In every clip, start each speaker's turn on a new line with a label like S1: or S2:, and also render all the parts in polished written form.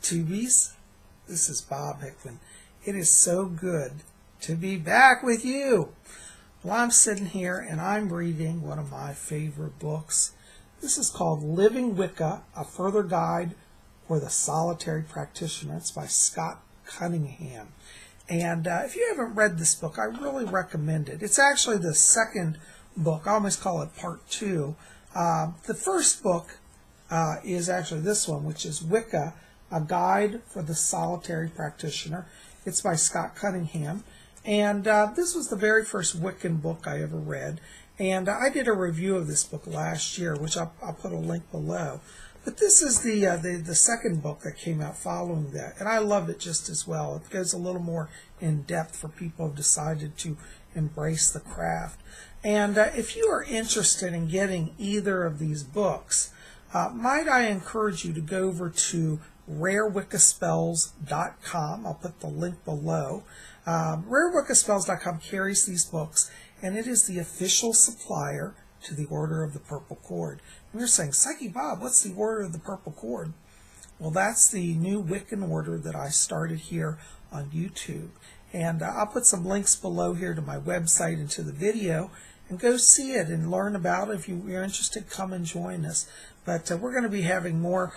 S1: Tubies. This is Bob Hickman. It is so good to be back with you. Well, I'm sitting here and I'm reading one of my favorite books. This is called Living Wicca, A Further Guide for the Solitary Practitioner. It's by Scott Cunningham. And if you haven't read this book, I really recommend it. It's actually the second book. I almost call it part 2. The first book is actually this one, which is Wicca, A Guide for the Solitary Practitioner. It's by Scott Cunningham. And this was the very first Wiccan book I ever read. And I did a review of this book last year, which I'll put a link below. But this is the second book that came out following that, and I love it just as well. It goes a little more in depth for people who have decided to embrace the craft. And if you are interested in getting either of these books, might I encourage you to go over to rarewiccaspells.com. I'll put the link below. Rarewiccaspells.com carries these books, and it is the official supplier to the Order of the Purple Cord. And you're saying, Psychic Bob, what's the Order of the Purple Cord? Well, that's the new Wiccan order that I started here on YouTube. And I'll put some links below here to my website and to the video, and go see it and learn about it. If you're interested, come and join us. But we're going to be having more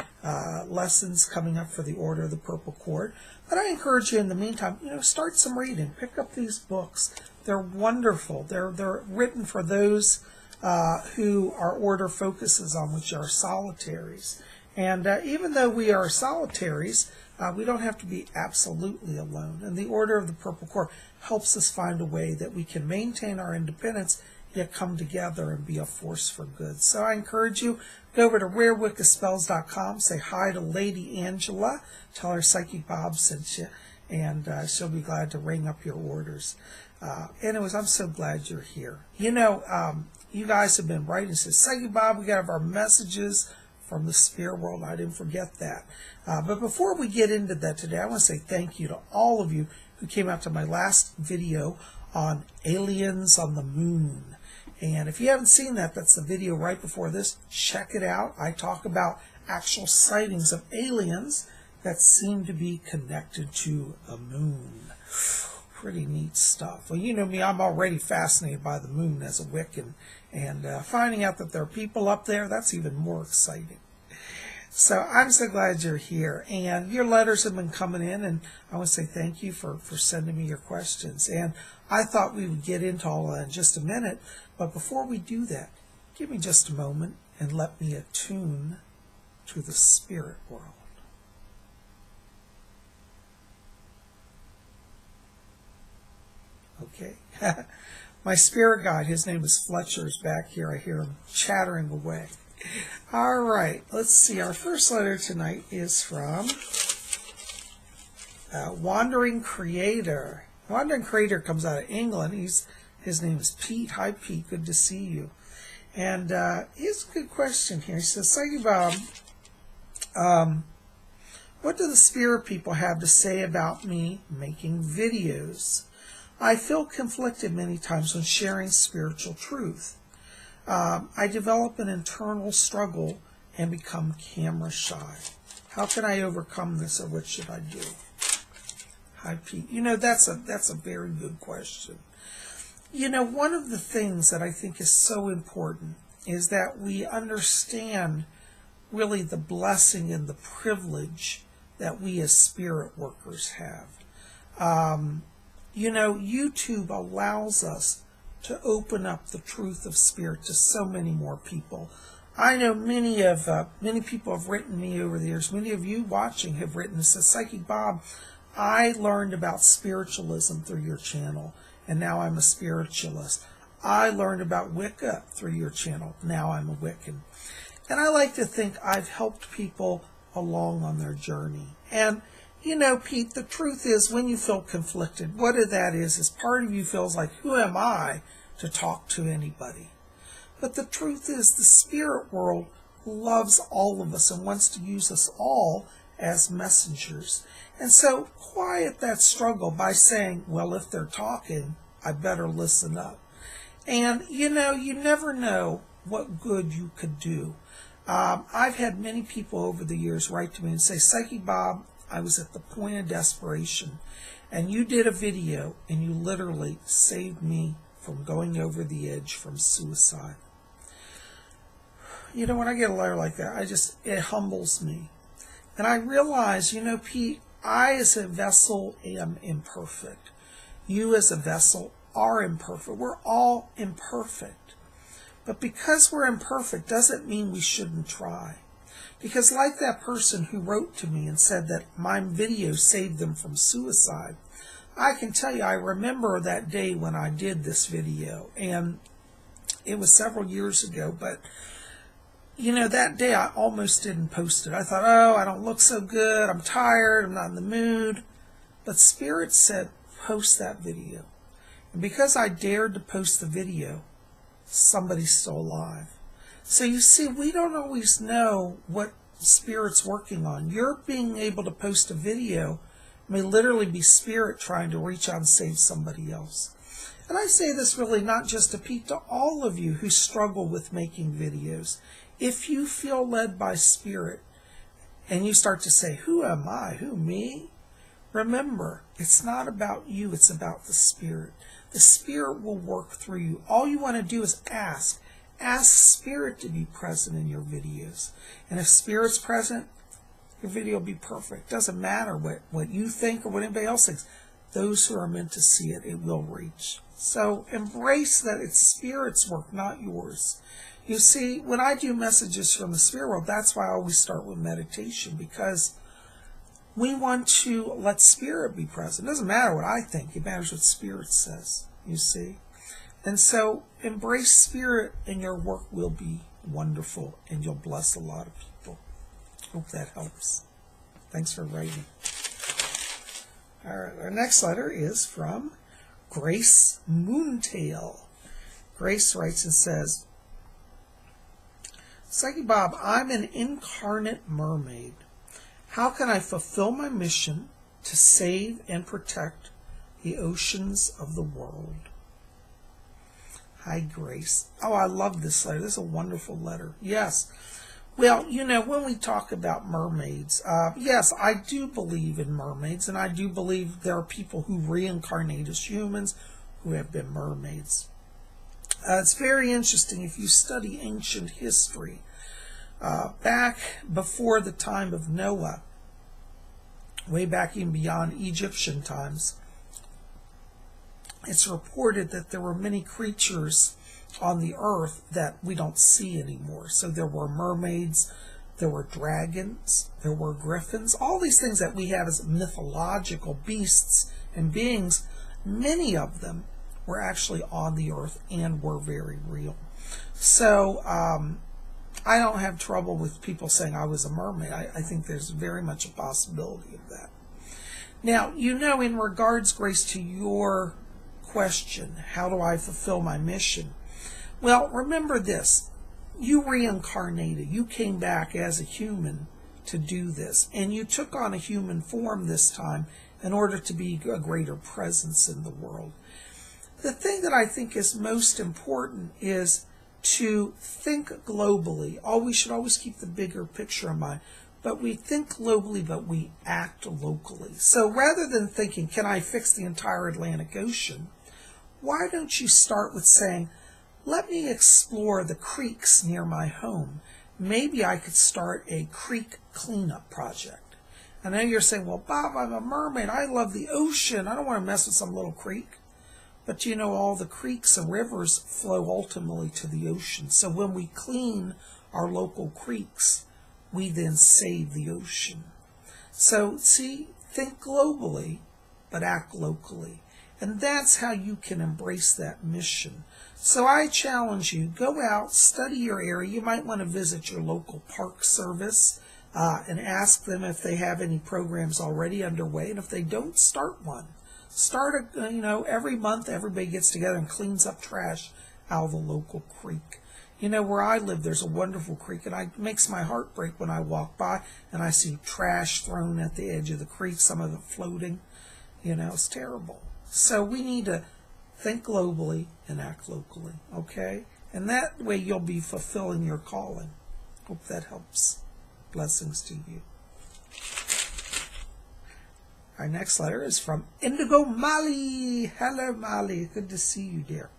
S1: lessons coming up for the Order of the Purple Cord. But I encourage you in the meantime, start some reading. Pick up these books. They're wonderful. They're written for those who our order focuses on, which are solitaries. And even though we are solitaries, we don't have to be absolutely alone. And the Order of the Purple Cord helps us find a way that we can maintain our independence, yet come together and be a force for good. So I encourage you, go over to rarewiccaspells.com, say hi to Lady Angela, tell her Psychic Bob sent you, and she'll be glad to ring up your orders. Anyways, I'm so glad you're here. You guys have been writing, says, Psychic Bob, we got our messages from the spirit world. I didn't forget that. But before we get into that today, I want to say thank you to all of you who came out to my last video on aliens on the moon. And if you haven't seen that, that's the video right before this. Check it out. I talk about actual sightings of aliens that seem to be connected to the moon. Pretty neat stuff. Well, you know me, I'm already fascinated by the moon as a Wiccan, and finding out that there are people up there, that's even more exciting. So I'm so glad you're here, and your letters have been coming in, and I want to say thank you for sending me your questions. And I thought we would get into all of that in just a minute, but before we do that, give me just a moment and let me attune to the spirit world. Okay. My spirit guide, his name is Fletcher, is back here. I hear him chattering away. All right, let's see. Our first letter tonight is from Wandering Creator. Wandering Creator comes out of England. His name is Pete. Hi, Pete. Good to see you. And here's a good question here. He says, Psychic Bob, what do the spirit people have to say about me making videos? I feel conflicted many times when sharing spiritual truth. I develop an internal struggle and become camera shy. How can I overcome this, or what should I do? Hi, Pete. That's a very good question. One of the things that I think is so important is that we understand really the blessing and the privilege that we as spirit workers have. YouTube allows us to open up the truth of spirit to so many more people. I know many people have written me over the years. Many of you watching have written and said, Psychic Bob, I learned about spiritualism through your channel, and now I'm a spiritualist. I learned about Wicca through your channel. Now I'm a Wiccan. And I like to think I've helped people along on their journey. And Pete, the truth is, when you feel conflicted, what that is part of you feels like, who am I to talk to anybody? But the truth is, the spirit world loves all of us and wants to use us all as messengers. And so quiet that struggle by saying, well, if they're talking, I better listen up. And, you never know what good you could do. I've had many people over the years write to me and say, Psychic Bob, I was at the point of desperation. And you did a video, and you literally saved me from going over the edge from suicide. You know, when I get a letter like that, it humbles me. And I realize, you know, Pete, I as a vessel am imperfect. You as a vessel are imperfect. We're all imperfect. But because we're imperfect doesn't mean we shouldn't try. Because like that person who wrote to me and said that my video saved them from suicide, I can tell you, I remember that day when I did this video, and it was several years ago, but, you know, that day I almost didn't post it. I thought, oh, I don't look so good, I'm tired, I'm not in the mood. But Spirit said, post that video. And because I dared to post the video, somebody's still alive. So you see, we don't always know what Spirit's working on. Your being able to post a video may literally be Spirit trying to reach out and save somebody else. And I say this really not just to Pete, to all of you who struggle with making videos. If you feel led by Spirit and you start to say, who am I? Who, me? Remember, it's not about you, it's about the Spirit. The Spirit will work through you. All you want to do is ask. Ask Spirit to be present in your videos. And if Spirit's present, your video will be perfect. Doesn't matter what you think or what anybody else thinks. Those who are meant to see it, it will reach. So embrace that it's Spirit's work, not yours. You see, when I do messages from the spirit world, that's why I always start with meditation, because we want to let Spirit be present. It doesn't matter what I think. It matters what Spirit says, you see. And so embrace Spirit and your work will be wonderful and you'll bless a lot of people. Hope that helps. Thanks for writing. All right, our next letter is from Grace Moontail. Grace writes and says, Psychic Bob, I'm an incarnate mermaid. How can I fulfill my mission to save and protect the oceans of the world? Hi, Grace. Oh, I love this letter. This is a wonderful letter. Yes. Well, you know, when we talk about mermaids, yes, I do believe in mermaids, and I do believe there are people who reincarnate as humans who have been mermaids. It's very interesting if you study ancient history. Back before the time of Noah, way back even beyond Egyptian times, it's reported that there were many creatures on the earth that we don't see anymore. So there were mermaids, there were dragons, there were griffins, all these things that we have as mythological beasts and beings, many of them were actually on the earth and were very real. So I don't have trouble with people saying I was a mermaid. I think there's very much a possibility of that. Now, you know, in regards, Grace, to your question, how do I fulfill my mission? Well, remember this. You reincarnated. You came back as a human to do this. And you took on a human form this time in order to be a greater presence in the world. The thing that I think is most important is to think globally. We should always keep the bigger picture in mind. But we think globally, but we act locally. So rather than thinking, can I fix the entire Atlantic Ocean? Why don't you start with saying, let me explore the creeks near my home. Maybe I could start a creek cleanup project. I know you're saying, well, Bob, I'm a mermaid. I love the ocean. I don't want to mess with some little creek. But you know, all the creeks and rivers flow ultimately to the ocean. So when we clean our local creeks, we then save the ocean. So see, think globally, but act locally. And that's how you can embrace that mission. So I challenge you, go out, study your area. You might want to visit your local park service and ask them if they have any programs already underway. And if they don't, start one. Start every month everybody gets together and cleans up trash out of the local creek. You know, where I live, there's a wonderful creek, and it makes my heart break when I walk by and I see trash thrown at the edge of the creek, some of it floating. You know, it's terrible. So we need to think globally and act locally, okay? And that way you'll be fulfilling your calling. Hope that helps. Blessings to you. Our next letter is from Indigo Mali. Hello, Mali. Good to see you, dear.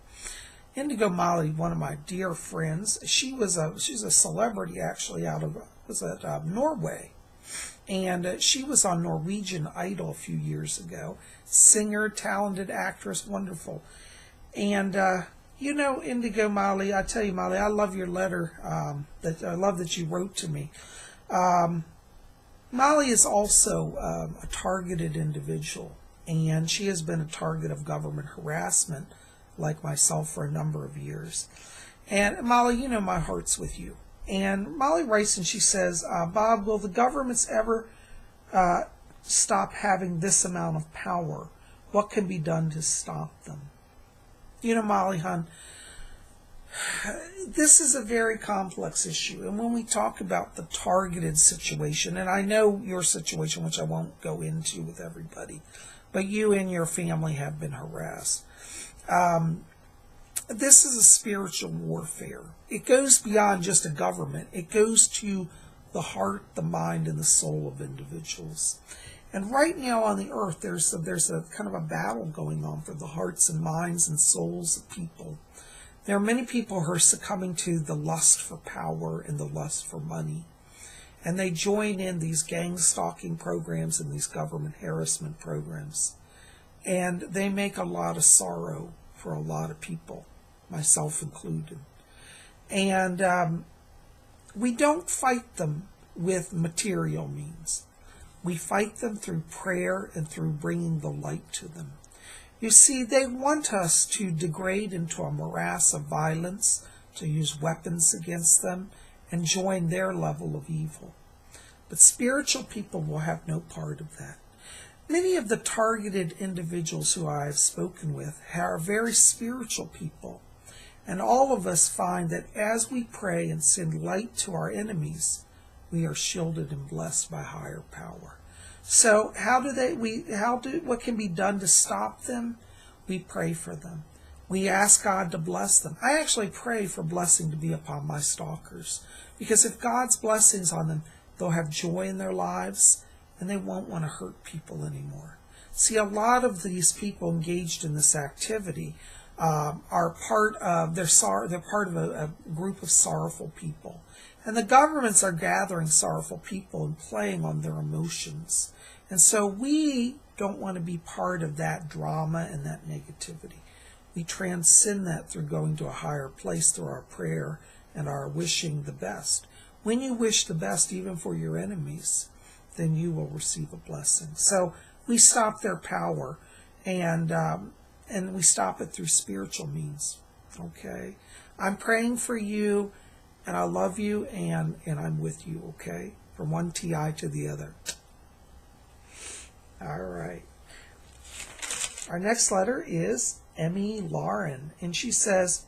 S1: Indigo Mali, one of my dear friends. She's a celebrity actually out of Norway, and she was on Norwegian Idol a few years ago. Singer, talented actress, wonderful. And Indigo Mali, I tell you, Mali, I love your letter. I love that you wrote to me. Mali is also a targeted individual, and she has been a target of government harassment, like myself, for a number of years. And Molly, my heart's with you. And Molly writes, and she says, Bob, will the governments ever stop having this amount of power? What can be done to stop them? Molly, hon, this is a very complex issue. And when we talk about the targeted situation, and I know your situation, which I won't go into with everybody, but you and your family have been harassed. This is a spiritual warfare. It goes beyond just a government. It goes to the heart, the mind, and the soul of individuals. And right now on the earth, there's a kind of a battle going on for the hearts and minds and souls of people. There are many people who are succumbing to the lust for power and the lust for money. And they join in these gang stalking programs and these government harassment programs. And they make a lot of sorrow for a lot of people, myself included. And we don't fight them with material means. We fight them through prayer and through bringing the light to them. You see, they want us to degrade into a morass of violence, to use weapons against them, and join their level of evil. But spiritual people will have no part of that. Many of the targeted individuals who I have spoken with are very spiritual people. And all of us find that as we pray and send light to our enemies, we are shielded and blessed by higher power. So what can be done to stop them? We pray for them. We ask God to bless them. I actually pray for blessing to be upon my stalkers, because if God's blessings on them, they'll have joy in their lives and they won't want to hurt people anymore. See, a lot of these people engaged in this activity are part of they're part of a group of sorrowful people. And the governments are gathering sorrowful people and playing on their emotions. And so we don't want to be part of that drama and that negativity. We transcend that through going to a higher place through our prayer and our wishing the best. When you wish the best, even for your enemies, then you will receive a blessing. So we stop their power, and we stop it through spiritual means. Okay? I'm praying for you, and I love you, and I'm with you, okay? From one TI to the other. All right. Our next letter is Emmy Lauren, and she says,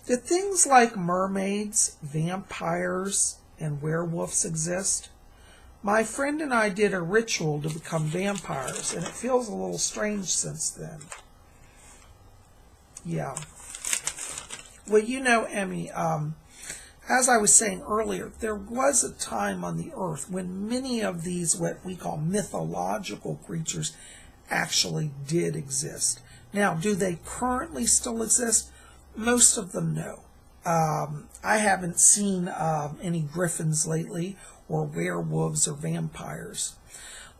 S1: do things like mermaids, vampires, and werewolves exist? My friend and I did a ritual to become vampires, and it feels a little strange since then. Yeah. Well, Emmy, as I was saying earlier, there was a time on the earth when many of these, what we call mythological creatures, actually did exist. Now, do they currently still exist? Most of them, no. I haven't seen any griffins lately, or werewolves, or vampires.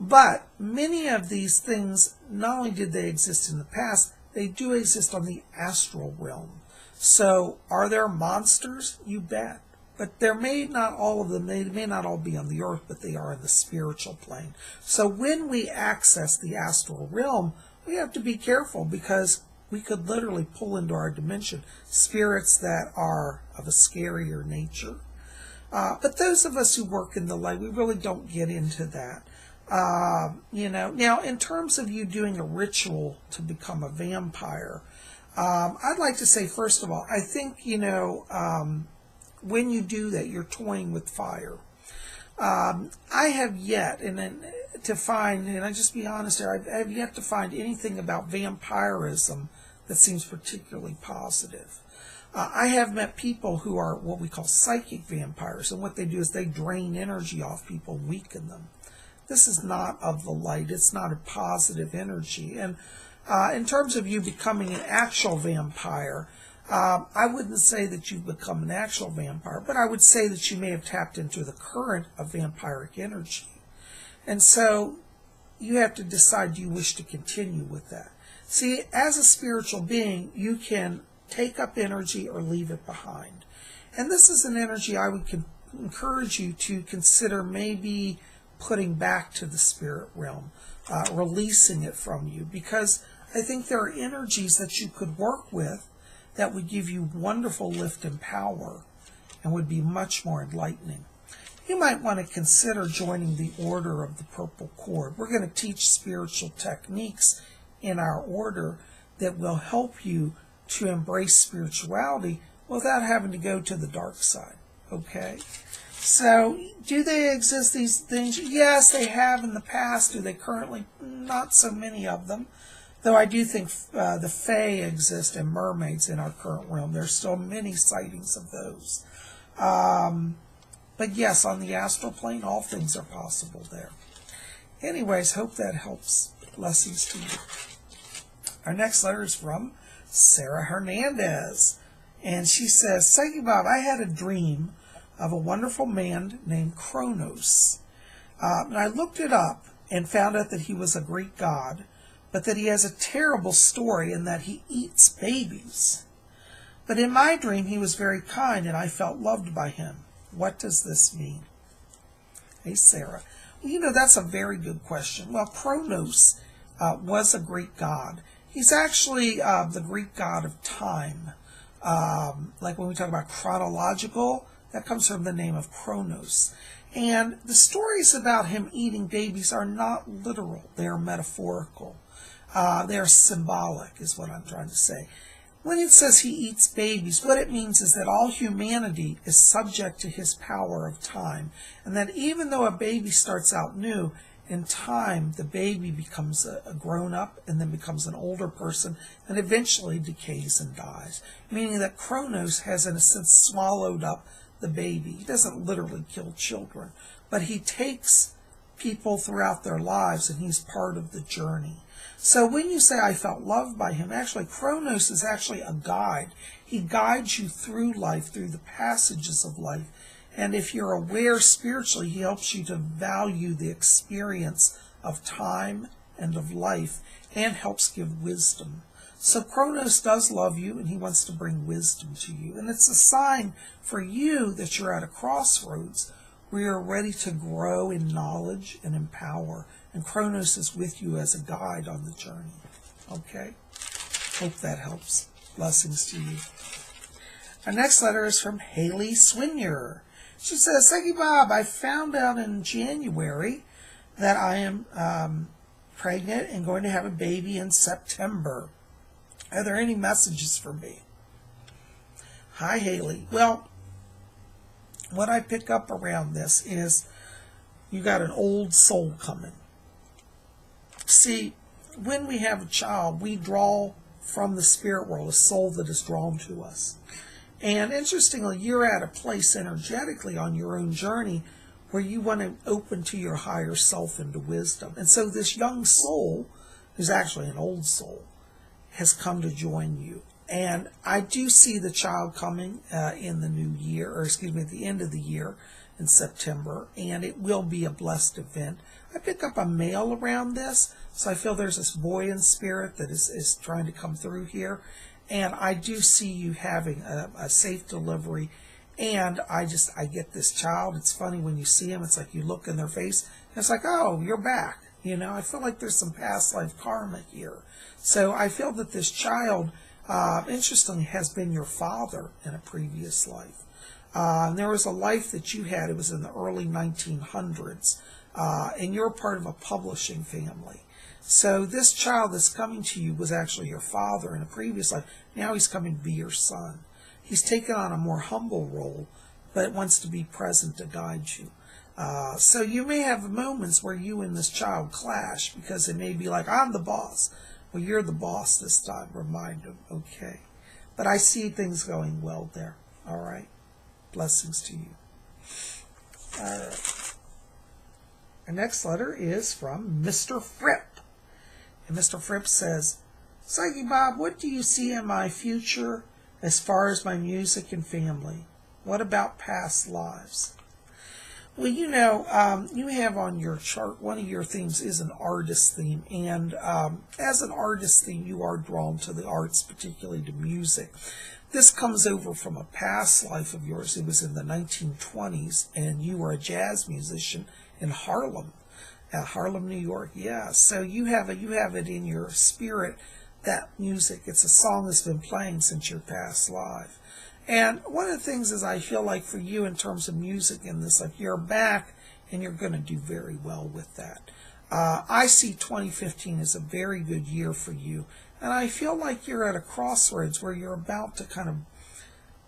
S1: But many of these things, not only did they exist in the past, they do exist on the astral realm. So, are there monsters? You bet. But there may not all of them, they may not all be on the earth, but they are in the spiritual plane. So when we access the astral realm, we have to be careful, because we could literally pull into our dimension spirits that are of a scarier nature. But those of us who work in the light, we really don't get into that. Now, in terms of you doing a ritual to become a vampire, I'd like to say, first of all, I think, when you do that, you're toying with fire. I have yet, to find, and I just be honest here, I have yet to find anything about vampirism that seems particularly positive. I have met people who are what we call psychic vampires, and what they do is they drain energy off people and weaken them. this is not of the light. It's not a positive energy. And in terms of you becoming an actual vampire, I wouldn't say that you've become an actual vampire, but I would say that you may have tapped into the current of vampiric energy. And so you have to decide, do you wish to continue with that? See, as a spiritual being, you can take up energy or leave it behind. And this is an energy I would encourage you to consider maybe putting back to the spirit realm, releasing it from you, because I think there are energies that you could work with that would give you wonderful lift and power and would be much more enlightening. You might want to consider joining the Order of the Purple Cord. We're going to teach spiritual techniques in our order that will help you to embrace spirituality without having to go to the dark side. Okay? So, do they exist, these things? Yes, they have in the past. Do they currently? Not so many of them. Though I do think the Fae exist and mermaids in our current realm. There's still many sightings of those. But yes, on the astral plane, all things are possible there. Anyways, hope that helps. Blessings to you. Our next letter is from Sarah Hernandez. And she says, Psychic Bob, I had a dream of a wonderful man named Kronos. And I looked it up and found out that he was a Greek god, but that he has a terrible story in that he eats babies. But in my dream, he was very kind, and I felt loved by him. What does this mean? Hey, Sarah. Well, you know, that's a very good question. Well, Kronos was a Greek god. He's actually the Greek god of time. Like when we talk about chronological, that comes from the name of Kronos. And the stories about him eating babies are not literal. They are metaphorical. They are symbolic, is what I'm trying to say. When it says he eats babies, what it means is that all humanity is subject to his power of time. And that even though a baby starts out new, in time the baby becomes a grown-up and then becomes an older person and eventually decays and dies. Meaning that Kronos has, in a sense, swallowed up the baby. He doesn't literally kill children, but he takes people throughout their lives and he's part of the journey. So when you say I felt loved by him, actually Kronos is actually a guide. He guides you through life, through the passages of life. And if you're aware spiritually, he helps you to value the experience of time and of life and helps give wisdom. So Kronos does love you and he wants to bring wisdom to you. And it's a sign for you that you're at a crossroads where you're ready to grow in knowledge and in power. And Kronos is with you as a guide on the journey. Okay? Hope that helps. Blessings to you. Our next letter is from Haley Swiner. She says, Psychic Bob, I found out in January that I am pregnant and going to have a baby in September. Are there any messages for me? Hi, Haley. Well, what I pick up around this is you got an old soul coming. See, when we have a child, we draw from the spirit world a soul that is drawn to us. And interestingly, you're at a place energetically on your own journey where you want to open to your higher self and to wisdom. And so this young soul, who's actually an old soul, has come to join you. And I do see the child coming in the new year, or excuse me, at the end of the year in September, and it will be a blessed event. I pick up a male around this, so I feel there's this boy in spirit that is trying to come through here. And I do see you having a safe delivery. And I get this child. It's funny when you see him, it's like you look in their face, and it's like, oh, you're back. You know, I feel like there's some past life karma here. So I feel that this child, interestingly, has been your father in a previous life. There was a life that you had. It was in the early 1900s. And you're part of a publishing family. So this child that's coming to you was actually your father in a previous life. Now he's coming to be your son. He's taken on a more humble role, but wants to be present to guide you. So you may have moments where you and this child clash because it may be like, I'm the boss. Well, you're the boss this time. Remind him, okay. But I see things going well there. All right. Blessings to you. All right. Our next letter is from Mr. Fripp. And Mr. Fripp says, Psychic Bob, what do you see in my future as far as my music and family? What about past lives? Well, you know, you have on your chart, one of your themes is an artist theme. And as an artist theme, you are drawn to the arts, particularly to music. This comes over from a past life of yours. It was in the 1920s, and you were a jazz musician in Harlem, New York. Yeah, so you have it in your spirit, that music. It's a song that's been playing since your past life. And one of the things is I feel like for you in terms of music in this life, you're back and you're going to do very well with that. I see 2015 as a very good year for you. And I feel like you're at a crossroads where you're about to kind of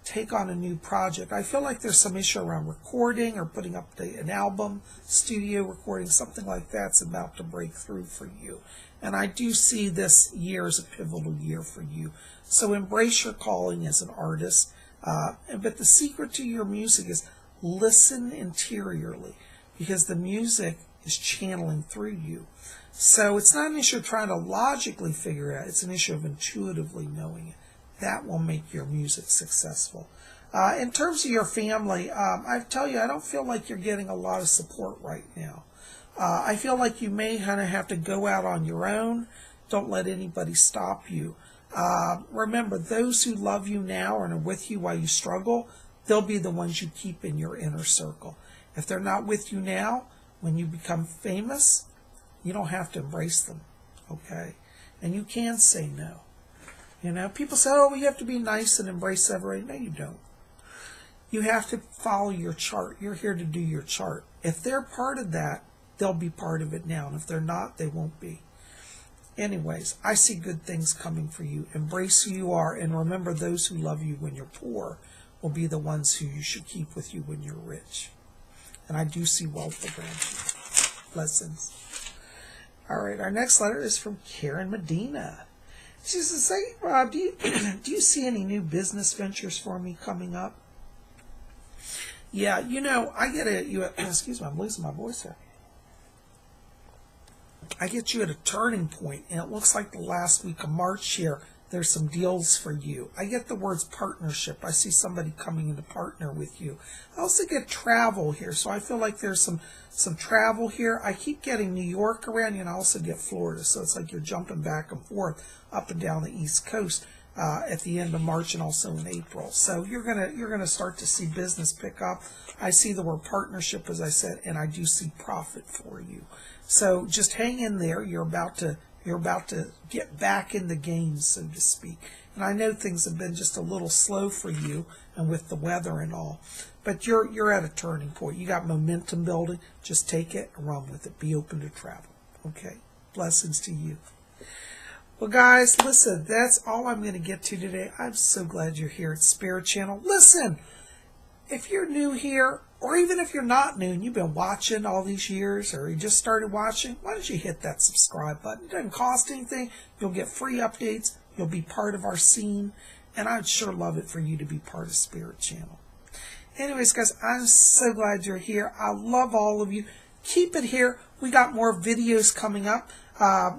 S1: take on a new project. I feel like there's some issue around recording or putting up an album, studio recording, something like that's about to break through for you. And I do see this year as a pivotal year for you. So embrace your calling as an artist. But the secret to your music is listen interiorly, because the music is channeling through you. So it's not an issue of trying to logically figure it out. It's an issue of intuitively knowing it. That will make your music successful. In terms of your family, I tell you, I don't feel like you're getting a lot of support right now. I feel like you may kind of have to go out on your own. Don't let anybody stop you. Remember, those who love you now and are with you while you struggle, they'll be the ones you keep in your inner circle. If they're not with you now, when you become famous, you don't have to embrace them, okay? And you can say no. You know, people say, oh, you have to be nice and embrace everybody. No, you don't. You have to follow your chart. You're here to do your chart. If they're part of that, they'll be part of it now. And if they're not, they won't be. Anyways, I see good things coming for you. Embrace who you are, and remember, those who love you when you're poor will be the ones who you should keep with you when you're rich. And I do see wealth around you. Blessings. All right, our next letter is from Karen Medina. She says, "Say, Rob, do you see any new business ventures for me coming up?" Yeah, you know, I get excuse me, I'm losing my voice here. I get you at a turning point, and it looks like the last week of March here, there's some deals for you. I get the words partnership. I see somebody coming in to partner with you. I also get travel here, so I feel like there's some travel here. I keep getting New York around you, and I also get Florida, so it's like you're jumping back and forth up and down the East Coast at the end of March and also in April. So you're gonna start to see business pick up. I see the word partnership, as I said, and I do see profit for you. So just hang in there. You're about to get back in the game, so to speak. And I know things have been just a little slow for you, and with the weather and all. But you're at a turning point. You got momentum building. Just take it and run with it. Be open to travel. Okay? Blessings to you. Well, guys, listen, that's all I'm going to get to today. I'm so glad you're here at Spirit Channel. Listen, if you're new here, or even if you're not new and you've been watching all these years, or you just started watching, why don't you hit that subscribe button? It doesn't cost anything. You'll get free updates. You'll be part of our scene. And I'd sure love it for you to be part of Spirit Channel. Anyways, guys, I'm so glad you're here. I love all of you. Keep it here. We got more videos coming up.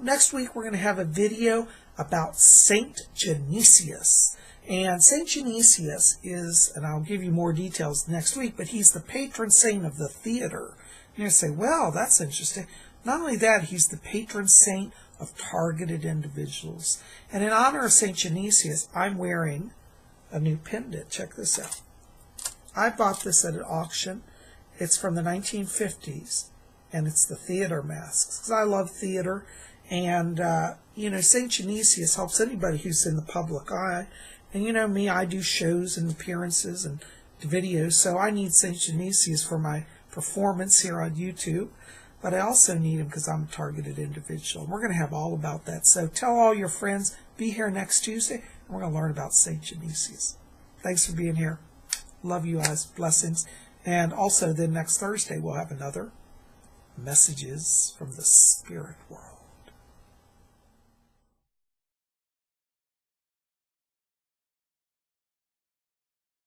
S1: Next week, we're going to have a video about Saint Genesius. And Saint Genesius is, and I'll give you more details next week, but he's the patron saint of the theater. You're going to say, well, that's interesting. Not only that, he's the patron saint of targeted individuals. And in honor of Saint Genesius, I'm wearing a new pendant. Check this out. I bought this at an auction. It's from the 1950s, and it's the theater masks, because I love theater. And, you know, Saint Genesius helps anybody who's in the public eye. And you know me, I do shows and appearances and videos, so I need Saint Genesius for my performance here on YouTube. But I also need him because I'm a targeted individual. And we're going to have all about that. So tell all your friends, be here next Tuesday, and we're going to learn about Saint Genesius. Thanks for being here. Love you guys. Blessings. And also then next Thursday we'll have another Messages from the Spirit World.